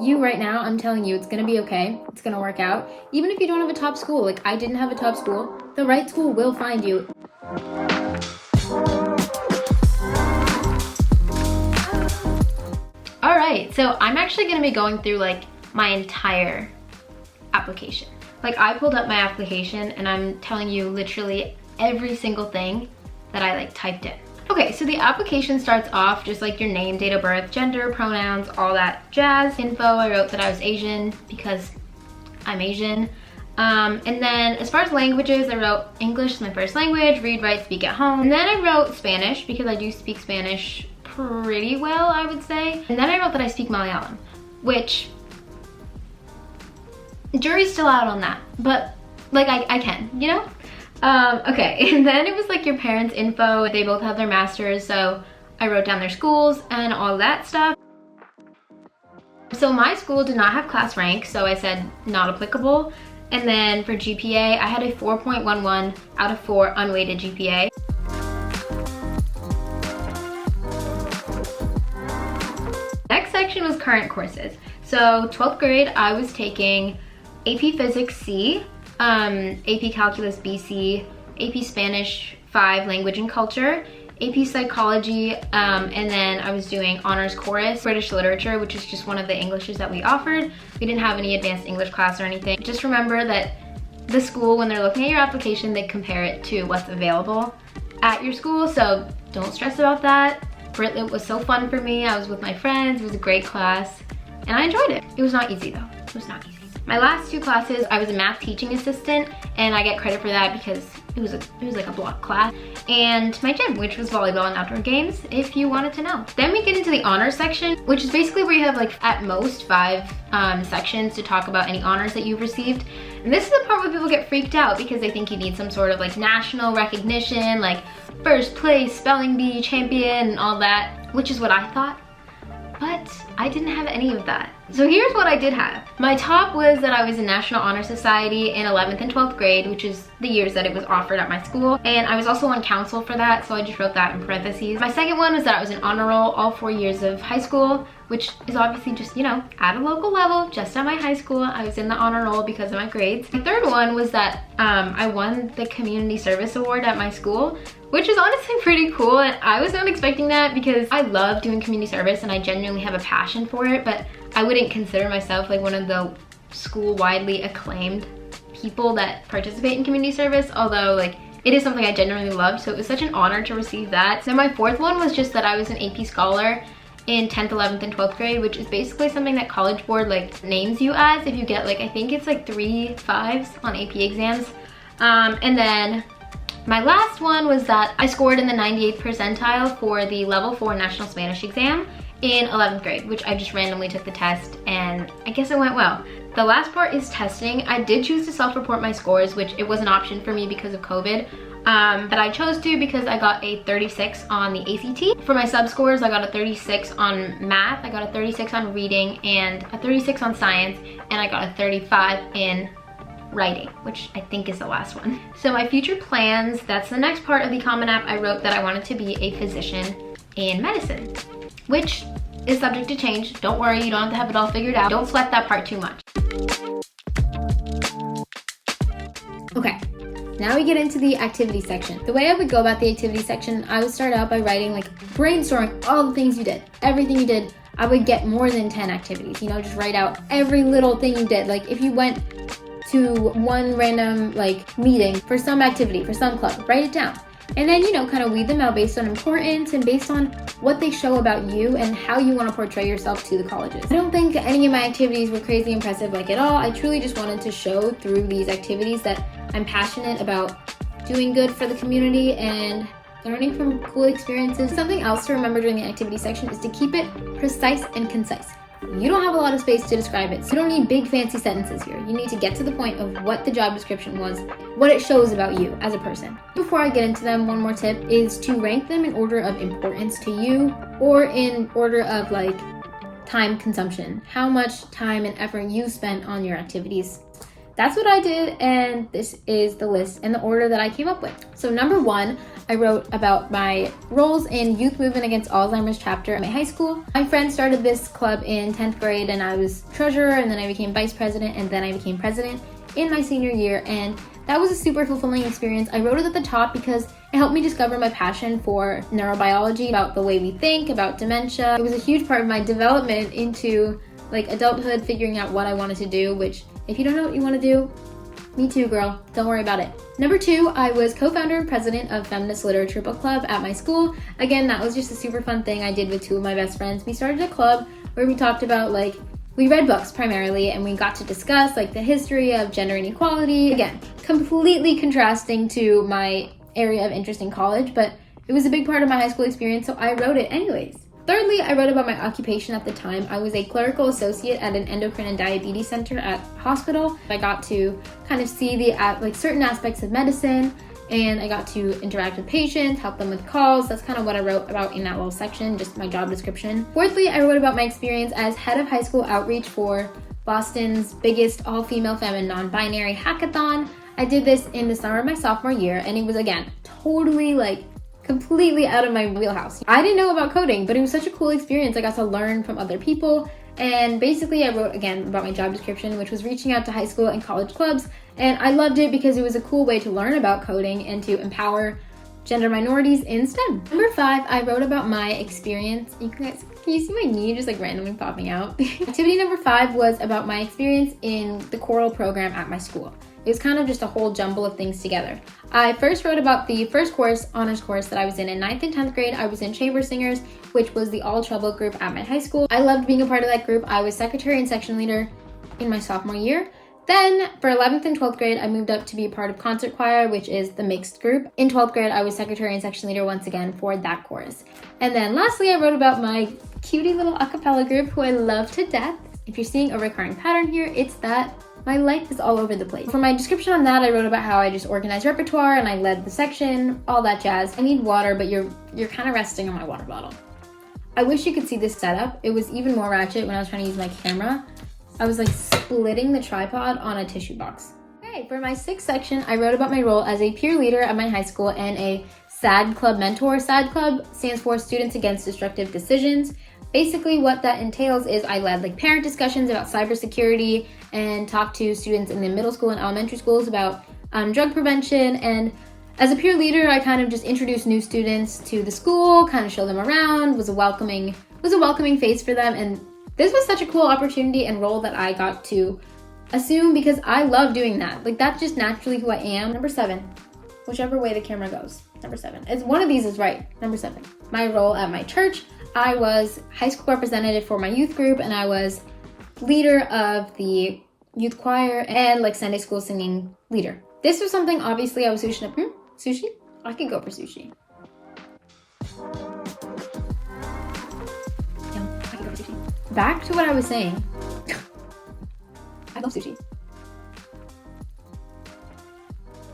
You right now, I'm telling you, it's gonna be okay. It's gonna work out. Even if you don't have a top school, like I didn't have a top school, the right school will find you. All right, so I'm actually gonna be going through like my entire application. Like I pulled up my application and I'm telling you literally every single thing that I like typed in. Okay, so the application starts off just like your name, date of birth, gender, pronouns, all that jazz info. I wrote that I was Asian because I'm Asian. And then as far as languages, I wrote English is my first language, read, write, speak at home. And then I wrote Spanish because I do speak Spanish pretty well, I would say. And then I wrote that I speak Malayalam, which jury's still out on that, but like I can, you know? Okay, and then it was like your parents' info. They both have their masters, so I wrote down their schools and all that stuff. So my school did not have class rank, so I said not applicable. And then for GPA, I had a 4.11 out of 4 unweighted GPA. Next section was current courses. So 12th grade, I was taking AP Physics C, AP Calculus BC, AP Spanish 5 Language and Culture, AP Psychology, and then I was doing Honors Chorus, British Literature, which is just one of the Englishes that we offered. We didn't have any advanced English class or anything. Just remember that the school, when they're looking at your application, they compare it to what's available at your school, so don't stress about that. Britlit was so fun for me. I was with my friends, it was a great class, and I enjoyed it. It was not easy though, it was not easy. My last 2 classes, I was a math teaching assistant, and I get credit for that because it was like a block class. And my gym, which was volleyball and outdoor games, if you wanted to know. Then we get into the honors section, which is basically where you have like at most 5 sections to talk about any honors that you've received. And this is the part where people get freaked out because they think you need some sort of like national recognition, like first place, spelling bee, champion, and all that, which is what I thought. But I didn't have any of that. So here's what I did have. My top was that I was in National Honor Society in 11th and 12th grade, which is the years that it was offered at my school. And I was also on council for that, so I just wrote that in parentheses. My second one was that I was in honor roll all 4 years of high school, which is obviously just, you know, at a local level, just at my high school. I was in the honor roll because of my grades. My third one was that I won the Community Service Award at my school, which is honestly pretty cool, and I was not expecting that because I love doing community service and I genuinely have a passion for it, but I wouldn't consider myself like one of the school widely acclaimed people that participate in community service, although like it is something I genuinely love, so it was such an honor to receive that. So my fourth one was just that I was an AP Scholar in 10th, 11th, and 12th grade, which is basically something that College Board like names you as if you get like, I think it's like 3 5s on AP exams. And then my last one was that I scored in the 98th percentile for the level 4 National Spanish exam in 11th grade, which I just randomly took the test and I guess it went well. The last part is testing. I did choose to self-report my scores, which it was an option for me because of COVID, but I chose to because I got a 36 on the ACT. For my sub-scores, I got a 36 on math, I got a 36 on reading, and a 36 on science, and I got a 35 in writing, which I think is the last one. So my future plans, that's the next part of the Common App. I wrote that I wanted to be a physician in medicine, which is subject to change. Don't worry, you don't have to have it all figured out. Don't sweat that part too much. Okay, now we get into the activity section. The way I would go about the activity section, I would start out by writing, like brainstorming all the things you did, everything you did. I would get more than 10 activities, you know, just write out every little thing you did. Like if you went to one random like meeting for some activity, for some club, write it down. And then, you know, kind of weed them out based on importance and based on what they show about you and how you want to portray yourself to the colleges. I don't think any of my activities were crazy impressive like at all. I truly just wanted to show through these activities that I'm passionate about doing good for the community and learning from cool experiences. Something else to remember during the activity section is to keep it precise and concise. You don't have a lot of space to describe it, so you don't need big fancy sentences here. You need to get to the point of what the job description was, what it shows about you as a person. Before I get into them, one more tip is to rank them in order of importance to you or in order of like time consumption, how much time and effort you spent on your activities. that's what I did, and this is the list and the order that I came up with. So number 1, I wrote about my roles in Youth Movement Against Alzheimer's chapter at my high school. My friend started this club in 10th grade, and I was treasurer, and then I became vice president, and then I became president in my senior year, and that was a super fulfilling experience. I wrote it at the top because it helped me discover my passion for neurobiology, about the way we think, about dementia. It was a huge part of my development into like adulthood, figuring out what I wanted to do, which if you don't know what you want to do, me too, girl. Don't worry about it. Number 2, I was co-founder and president of Feminist Literature Book Club at my school. Again, that was just a super fun thing I did with 2 of my best friends. We started a club where we talked about we read books primarily, and we got to discuss the history of gender inequality. Again, completely contrasting to my area of interest in college, but it was a big part of my high school experience, so I wrote it anyways. Thirdly, I wrote about my occupation at the time. I was a clerical associate at an endocrine and diabetes center at hospital. I got to kind of see the certain aspects of medicine, and I got to interact with patients, help them with calls. That's kind of what I wrote about in that little section, just my job description. Fourthly, I wrote about my experience as head of high school outreach for Boston's biggest all-female femme and non-binary hackathon. I did this in the summer of my sophomore year, and it was, again, totally completely out of my wheelhouse. I didn't know about coding, but it was such a cool experience. I got to learn from other people, and basically I wrote again about my job description, which was reaching out to high school and college clubs, and I loved it because it was a cool way to learn about coding and to empower gender minorities in STEM. Number 5, I wrote about my experience. You guys, can you see my knee just randomly popping out? Activity number 5 was about my experience in the choral program at my school. It was kind of just a whole jumble of things together. I first wrote about the first honors course that I was in 9th and 10th grade. I was in Chamber Singers, which was the all trouble group at my high school. I loved being a part of that group. I was secretary and section leader in my sophomore year. Then for 11th and 12th grade, I moved up to be a part of concert choir, which is the mixed group. In 12th grade, I was secretary and section leader once again for that chorus. And then lastly, I wrote about my cutie little a cappella group who I love to death. If you're seeing a recurring pattern here, it's that my life is all over the place. For my description on that, I wrote about how I just organized repertoire and I led the section, all that jazz. I need water, but you're kind of resting on my water bottle. I wish you could see this setup. It was even more ratchet when I was trying to use my camera. I was splitting the tripod on a tissue box. Okay, for my 6th section, I wrote about my role as a peer leader at my high school and a SAD Club mentor. SAD Club stands for Students Against Destructive Decisions. Basically what that entails is I led parent discussions about cybersecurity and talked to students in the middle school and elementary schools about drug prevention. And as a peer leader, I kind of just introduced new students to the school, kind of showed them around, was a welcoming face for them. And this was such a cool opportunity and role that I got to assume because I love doing that. That's just naturally who I am. Number 7, whichever way the camera goes. Number 7. It's one of these is right. Number 7. My role at my church. I was high school representative for my youth group, and I was leader of the youth choir and Sunday school singing leader. This was something obviously I was sushi. Sushi? I could go for sushi. Yum, I could go for sushi. Back to what I was saying. I love sushi.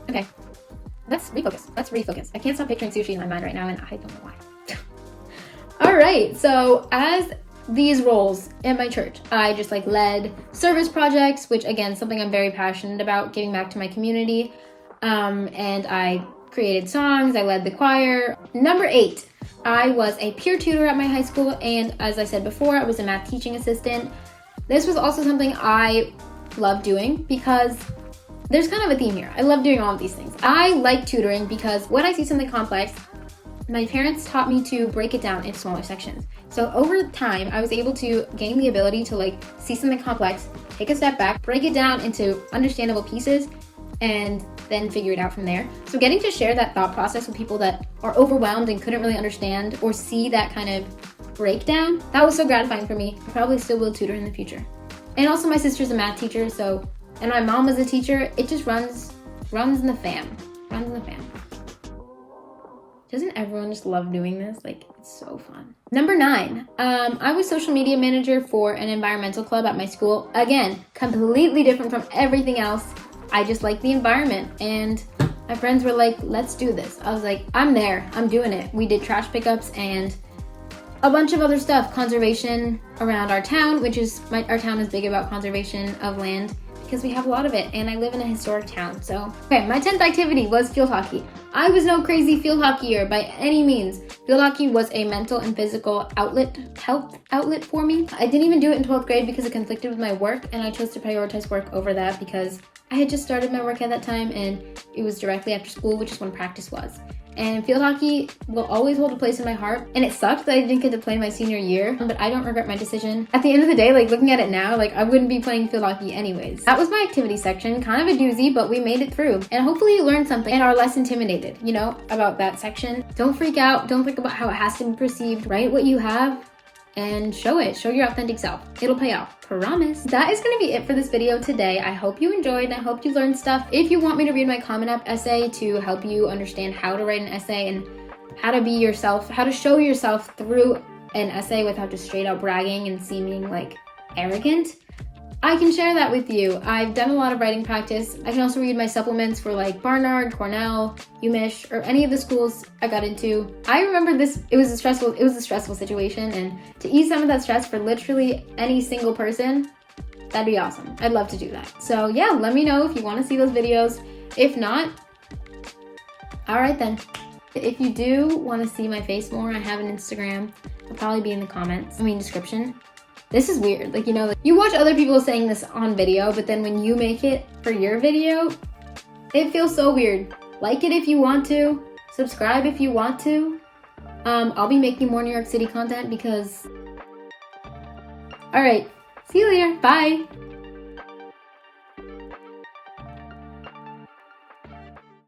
Okay, let's refocus. I can't stop picturing sushi in my mind right now, and I don't know why. All right, so as these roles in my church, I just led service projects, which again, something I'm very passionate about, giving back to my community. And I created songs, I led the choir. Number 8, I was a peer tutor at my high school, and as I said before, I was a math teaching assistant. This was also something I love doing because there's kind of a theme here. I love doing all of these things. I like tutoring because when I see something complex, my parents taught me to break it down into smaller sections. So over time, I was able to gain the ability to see something complex, take a step back, break it down into understandable pieces, and then figure it out from there. So getting to share that thought process with people that are overwhelmed and couldn't really understand or see that kind of breakdown, that was so gratifying for me. I probably still will tutor in the future. And also my sister's a math teacher, and my mom was a teacher. It just runs in the fam. Doesn't everyone just love doing this? It's so fun. Number 9, I was social media manager for an environmental club at my school. Again, completely different from everything else. I just like the environment, and my friends were like, let's do this. I was like, I'm there, I'm doing it. We did trash pickups and a bunch of other stuff, conservation around our town, our town is big about conservation of land because we have a lot of it, and I live in a historic town. So, okay, my 10th activity was field hockey. I was no crazy field hockeyer by any means. Field hockey was a mental and physical health outlet for me. I didn't even do it in 12th grade because it conflicted with my work, and I chose to prioritize work over that because I had just started my work at that time, and it was directly after school, which is when practice was. And field hockey will always hold a place in my heart. And it sucked that I didn't get to play my senior year, but I don't regret my decision. At the end of the day, like looking at it now, like I wouldn't be playing field hockey anyways. That was my activity section, kind of a doozy, but we made it through. And hopefully you learned something and are less intimidated, you know, about that section. Don't freak out. Don't think about how it has to be perceived. Write what you have and show it. Show your authentic self. It'll pay off. Promise. That is going to be it for this video today. I hope you enjoyed. I hope you learned stuff. If you want me to read my Common App essay to help you understand how to write an essay and how to be yourself, how to show yourself through an essay without just straight out bragging and seeming like arrogant, I can share that with you. I've done a lot of writing practice. I can also read my supplements for like Barnard, Cornell, UMich, or any of the schools I got into. I remember this, it was a stressful situation, and to ease some of that stress for literally any single person, that'd be awesome. I'd love to do that. So yeah, let me know if you want to see those videos. If not, all right then. If you do want to see my face more, I have an Instagram. It'll probably be in the description. This is weird, like, you know, like, you watch other people saying this on video, but then when you make it for your video, it feels so weird. Like it if you want to, subscribe if you want to. I'll be making more New York City content because... All right, see you later, bye.